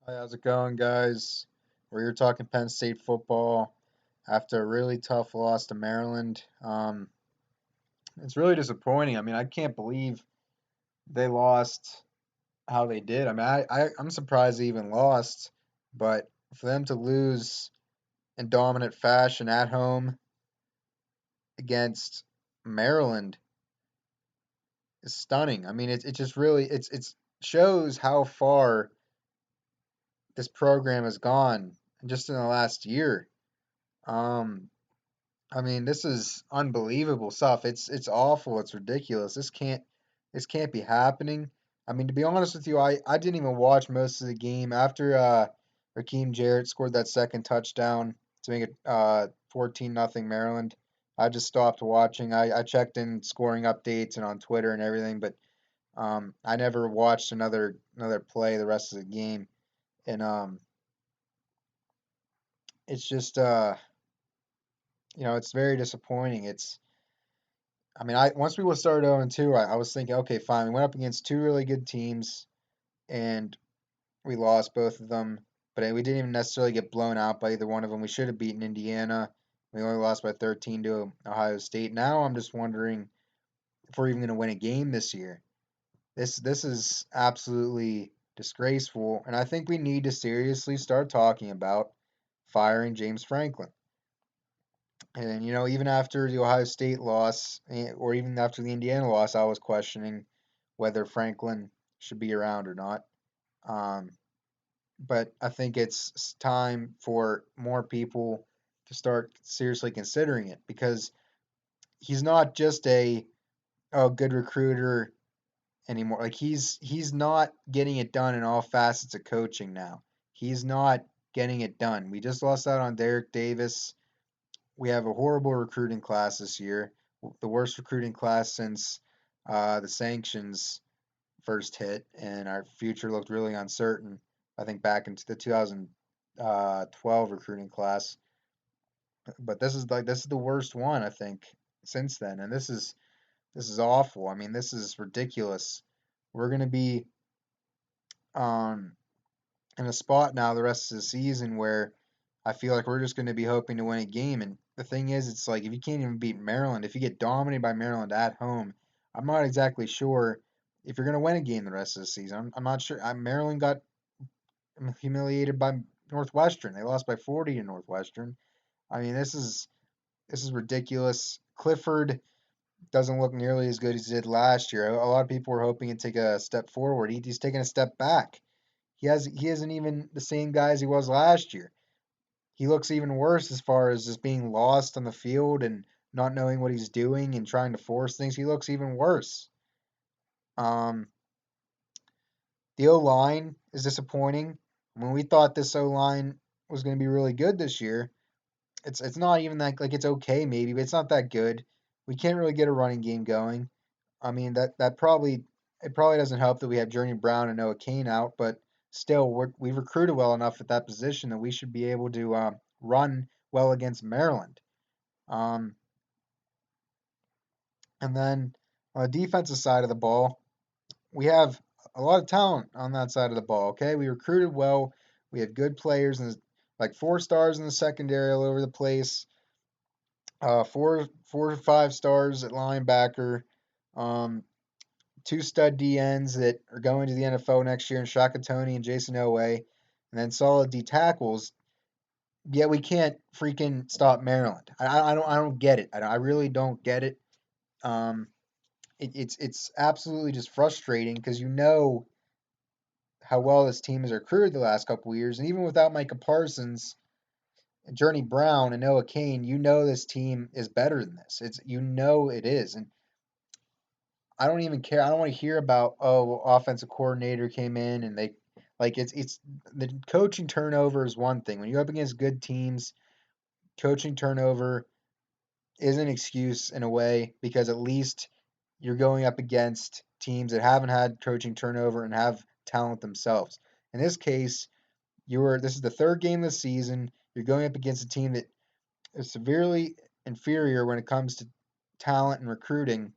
Hi, how's it going, guys? We're here talking Penn State football after a really tough loss to Maryland. It's really disappointing. I mean, I can't believe they lost how they did. I mean, I'm surprised they even lost, but for them to lose in dominant fashion at home against Maryland is stunning. I mean, it just really it's shows how far this program has gone just in the last year. Um, I mean, this is unbelievable stuff. It's awful. It's ridiculous. This can't be happening. I mean, to be honest with you, I didn't even watch most of the game after Raheem Jarrett scored that second touchdown to make it 14-0 Maryland. I just stopped watching. I checked in scoring updates and on Twitter and everything, but I never watched another play the rest of the game. And it's just it's very disappointing. I mean, I once we started 0-2, I was thinking, okay, fine. We went up against two really good teams, and we lost both of them. But we didn't even necessarily get blown out by either one of them. We should have beaten Indiana. We only lost by 13 to Ohio State. Now I'm just wondering if we're even going to win a game this year. This is absolutely disgraceful, and I think we need to seriously start talking about firing James Franklin. And even after the Ohio State loss, or even after the Indiana loss, I was questioning whether Franklin should be around or not. Um, but I think it's time for more people to start seriously considering it because he's not just a good recruiter anymore. Like he's not getting it done in all facets of coaching now. He's not getting it done. We just lost out on Derek Davis. We have a horrible recruiting class this year, the worst recruiting class since the sanctions first hit, and our future looked really uncertain. I think back into the 2012 recruiting class, but this is the worst one I think since then, and this is awful. I mean, this is ridiculous. We're gonna be um, in a spot now the rest of the season where I feel like we're just going to be hoping to win a game. And the thing is, it's like if you can't even beat Maryland, if you get dominated by Maryland at home, I'm not exactly sure if you're going to win a game the rest of the season. I'm not sure. Maryland got humiliated by Northwestern. They lost by 40 to Northwestern. I mean, this is ridiculous. Clifford doesn't look nearly as good as he did last year. A lot of people were hoping he'd take a step forward. He's taking a step back. He isn't even the same guy as he was last year. He looks even worse as far as just being lost on the field and not knowing what he's doing and trying to force things. He looks even worse. Um, the O line is disappointing. When we thought this O line was going to be really good this year, it's not even that like it's okay maybe, but it's not that good. We can't really get a running game going. I mean that probably it probably doesn't help that we have Journey Brown and Noah Kane out, but still we've recruited well enough at that position that we should be able to run well against Maryland. Um, and then on the defensive side of the ball, we have a lot of talent on that side of the ball. Okay, we recruited well. We have good players and like four stars in the secondary all over the place. Four to five stars at linebacker. Um, two stud DNs that are going to the NFL next year in Shaka Toney and Jason Owe, and then solid D tackles. Yet we can't freaking stop Maryland. I don't get it. I really don't get it. Um, it's absolutely just frustrating because you know how well this team has recruited the last couple of years, and even without Micah Parsons, Journey Brown, and Noah Kane, you know this team is better than this. It is, and I don't even care. I don't want to hear about offensive coordinator came in and they like it's the coaching turnover is one thing. When you're up against good teams, coaching turnover is an excuse in a way because at least you're going up against teams that haven't had coaching turnover and have talent themselves. In this case, this is the third game of the season. You're going up against a team that is severely inferior when it comes to talent and recruiting,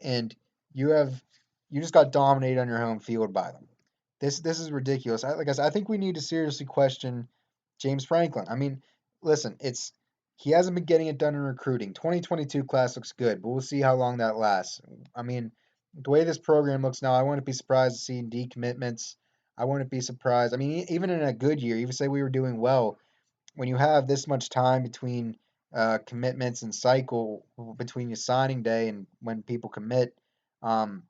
and you have you just got dominated on your home field by them. This is ridiculous. Like I said, I think we need to seriously question James Franklin. I mean, listen, it's he hasn't been getting it done in recruiting. 2022 class looks good, but we'll see how long that lasts. I mean, the way this program looks now, I wouldn't be surprised to see decommitments. I wouldn't be surprised. I mean, even in a good year, even say we were doing well, when you have this much time between commitments and cycle between your signing day and when people commit, um,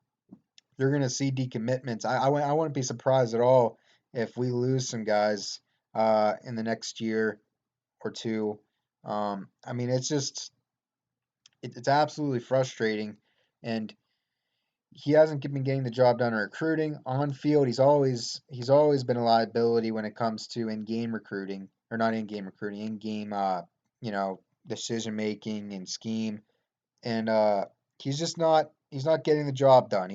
you're going to see decommitments. I wouldn't be surprised at all if we lose some guys in the next year or two. I mean, it's just it's absolutely frustrating, and he hasn't been getting the job done in recruiting. On field, he's always been a liability when it comes to in game recruiting, or not in game recruiting, in game you know decision making and scheme, and he's not getting the job done.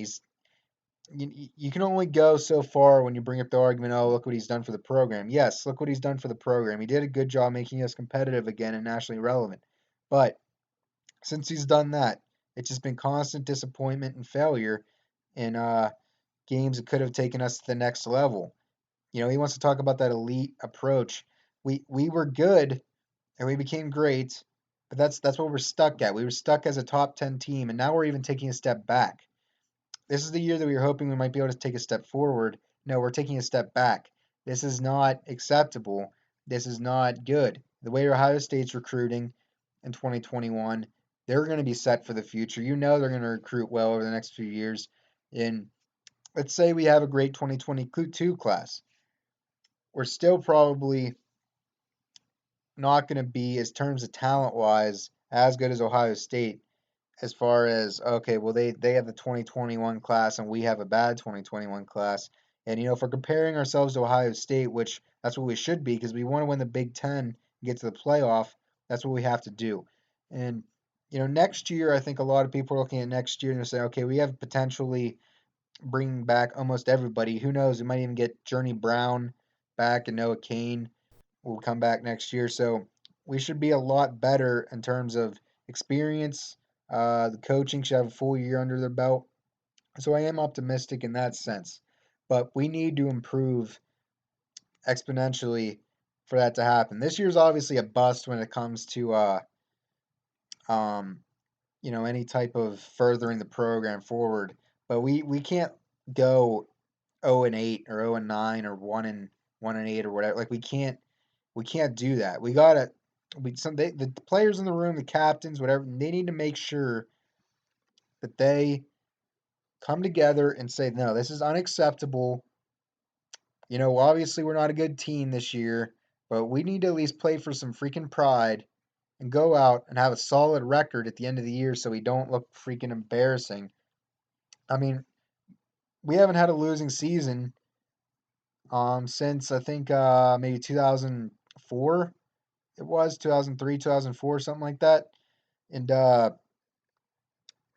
You can only go so far when you bring up the argument, oh, look what he's done for the program. Yes, look what he's done for the program. He did a good job making us competitive again and nationally relevant. But since he's done that, it's just been constant disappointment and failure in games that could have taken us to the next level. He wants to talk about that elite approach. We were good and we became great, but that's what we're stuck at. We were stuck as a top 10 team, and now we're even taking a step back. This is the year that we were hoping we might be able to take a step forward. No, we're taking a step back. This is not acceptable. This is not good. The way Ohio State's recruiting in 2021, they're going to be set for the future. They're going to recruit well over the next few years. And let's say we have a great 2022 class. We're still probably not going to be, as terms of talent wise, as good as Ohio State as far as okay, well they have the 2021 class and we have a bad 2021 class. And if we're comparing ourselves to Ohio State, which that's what we should be because we want to win the Big 10 and get to the playoff, that's what we have to do. And next year I think a lot of people are looking at next year and they're saying, okay, we have potentially bringing back almost everybody. Who knows? We might even get Journey Brown back and Noah Kane will come back next year. So we should be a lot better in terms of experience. The coaching should have a full year under their belt. So I am optimistic in that sense. But we need to improve exponentially for that to happen. This year's obviously a bust when it comes to um, any type of furthering the program forward. But we can't go 0-8 or 0-9 or 1-8 or whatever. Like we can't do that. We gotta the players in the room, the captains, whatever, they need to make sure that they come together and say, no, this is unacceptable. Obviously we're not a good team this year, but we need to at least play for some freaking pride and go out and have a solid record at the end of the year so we don't look freaking embarrassing. I mean, we haven't had a losing season since I think maybe 2004. It was 2003, 2004, something like that. And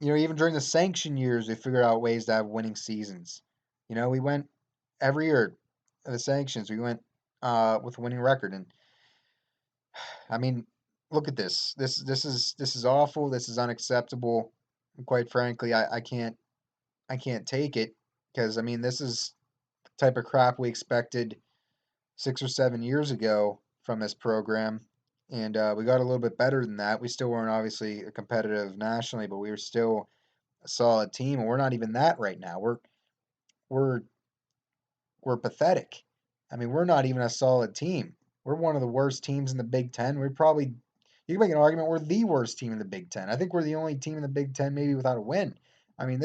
even during the sanction years, we figured out ways to have winning seasons. We went every year of the sanctions. We went with a winning record, and I mean, look at this. This is awful. This is unacceptable. And quite frankly, I can't take it because I mean, this is the type of crap we expected 6 or 7 years ago from this program. And we got a little bit better than that. We still weren't obviously competitive nationally, but we were still a solid team, and we're not even that right now. We're we're pathetic. I mean, we're not even a solid team. We're one of the worst teams in the Big Ten. You can make an argument we're the worst team in the Big Ten. I think we're the only team in the Big Ten maybe without a win. I mean,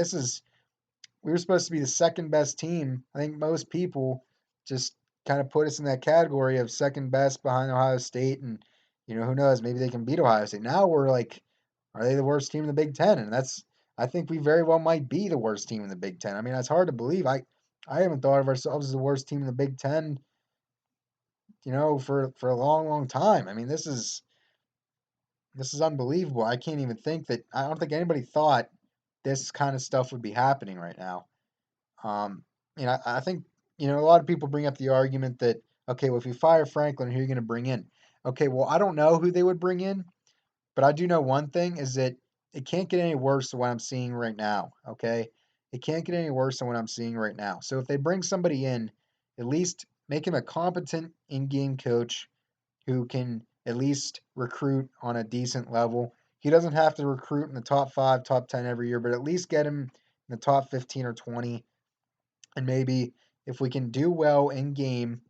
we were supposed to be the second best team. I think most people just kind of put us in that category of second best behind Ohio State, and who knows, maybe they can beat Ohio State. Now we're like, are they the worst team in the Big Ten? And I think we very well might be the worst team in the Big Ten. I mean, that's hard to believe. I haven't thought of ourselves as the worst team in the Big Ten, for a long, long time. I mean, this is unbelievable. I can't even think that I don't think anybody thought this kind of stuff would be happening right now. Um, I think, a lot of people bring up the argument that, okay, well, if you fire Franklin, who are you going to bring in? Okay, well, I don't know who they would bring in, but I do know one thing is that it can't get any worse than what I'm seeing right now. Okay. It can't get any worse than what I'm seeing right now. So if they bring somebody in, at least make him a competent in-game coach who can at least recruit on a decent level. He doesn't have to recruit in the top 5, top 10 every year, but at least get him in the top 15 or 20. And maybe if we can do well in game,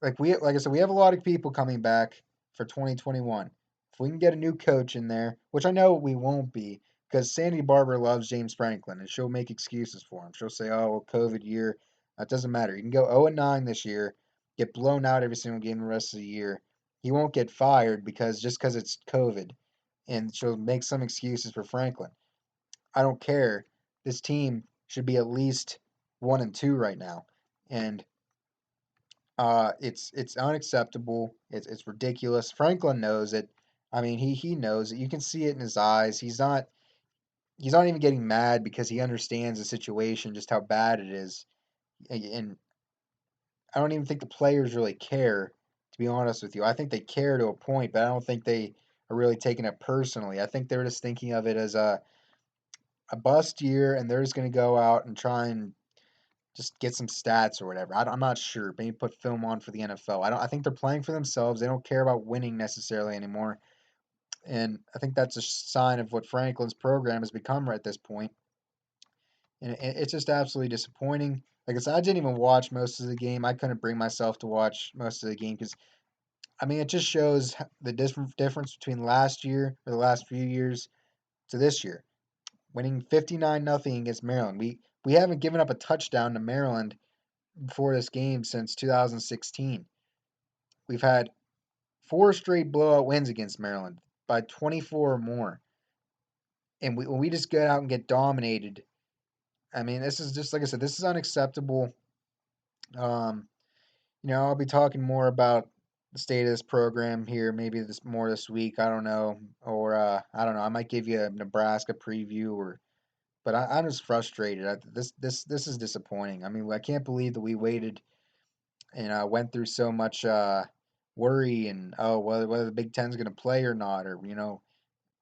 like I said, we have a lot of people coming back for 2021. If we can get a new coach in there, which I know we won't be, because Sandy Barber loves James Franklin, and she'll make excuses for him. She'll say, "Oh, well, COVID year." That doesn't matter. You can go 0-9 this year, get blown out every single game the rest of the year. He won't get fired because it's COVID, and she'll make some excuses for Franklin. I don't care. This team should be at least 1-2 right now, and it's unacceptable. It's ridiculous. Franklin knows it. I mean, he knows it. You can see it in his eyes. He's not even getting mad because he understands the situation, just how bad it is. And I don't even think the players really care, to be honest with you. I think they care to a point, but I don't think they are really taking it personally. I think they're just thinking of it as a bust year, and they're just going to go out and try and just get some stats or whatever. I'm not sure. Maybe put film on for the NFL. I think they're playing for themselves. They don't care about winning necessarily anymore. And I think that's a sign of what Franklin's program has become right at this point. And it's just absolutely disappointing. Like I said, I didn't even watch most of the game. I couldn't bring myself to watch most of the game because I mean it just shows the difference between last year or the last few years to this year. Winning 59-0 against Maryland. We haven't given up a touchdown to Maryland before this game since 2016. We've had 4 straight blowout wins against Maryland by 24 or more. And when we just get out and get dominated, I mean, this is just like I said, this is unacceptable. Um, I'll be talking more about the state of this program here, maybe this week. I don't know, or I don't know. I might give you a Nebraska preview, but I'm just frustrated. This is disappointing. I mean, I can't believe that we waited and went through so much worry and whether the Big Ten's going to play or not, or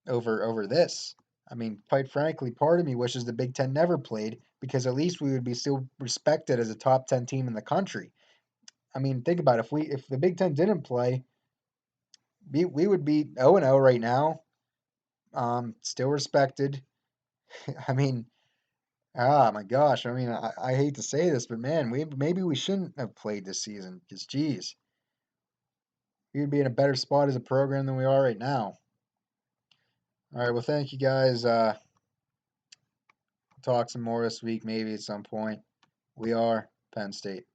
over this. I mean, quite frankly, part of me wishes the Big Ten never played because at least we would be still respected as a top 10 team in the country. I mean, think about it. If the Big Ten didn't play, we would be 0-0 right now. Still respected. I mean, my gosh. I mean, I hate to say this, but man, maybe we shouldn't have played this season because geez, we would be in a better spot as a program than we are right now. All right. Well, thank you guys. Talk some more this week, maybe at some point. We are Penn State.